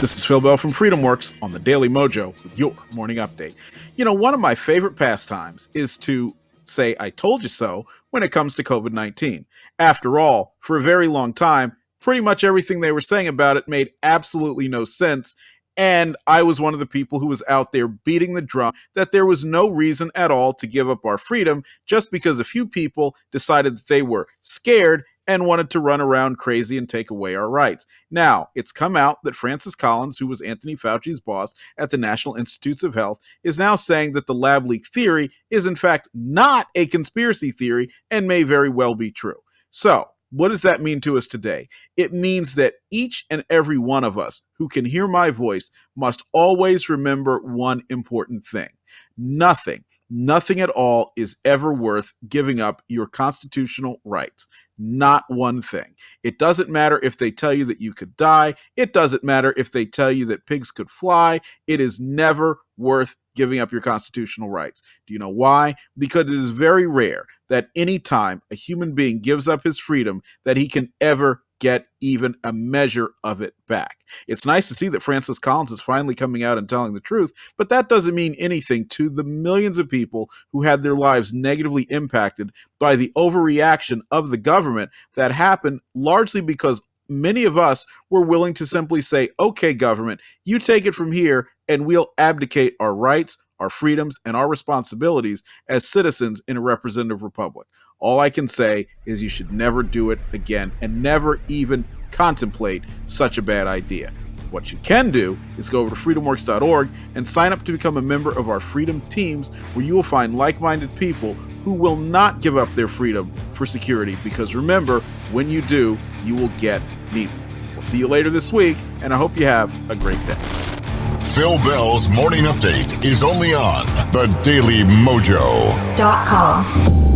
This is Phil Bell from Freedomworks on the Daily Mojo with your morning update. You know, one of my favorite pastimes is to say I told you so when it comes to COVID-19. After all, for a very long time, pretty much everything they were saying about it made absolutely no sense. And I was one of the people who was out there beating the drum that there was no reason at all to give up our freedom just because a few people decided that they were scared and wanted to run around crazy and take away our rights. Now, it's come out that Francis Collins, who was Anthony Fauci's boss at the National Institutes of Health, is now saying that the lab leak theory is in fact not a conspiracy theory and may very well be true. So, what does that mean to us today? It means that each and every one of us who can hear my voice must always remember one important thing. Nothing at all is ever worth giving up your constitutional rights. Not one thing. It doesn't matter if they tell you that you could die. It doesn't matter if they tell you that pigs could fly. It is never worth giving up your constitutional rights. Do you know why? Because it is very rare that any time a human being gives up his freedom that he can ever get even a measure of it back. It's nice to see that Francis Collins is finally coming out and telling the truth, but that doesn't mean anything to the millions of people who had their lives negatively impacted by the overreaction of the government that happened largely because many of us were willing to simply say, okay, government, you take it from here and we'll abdicate our rights, our freedoms, and our responsibilities as citizens in a representative republic. All I can say is you should never do it again and never even contemplate such a bad idea. What you can do is go over to freedomworks.org and sign up to become a member of our freedom teams, where you will find like-minded people who will not give up their freedom for security, because remember, when you do, you will get neither. We'll see you later this week, and I hope you have a great day. Phil Bell's Morning Update is only on the DailyMojo.com.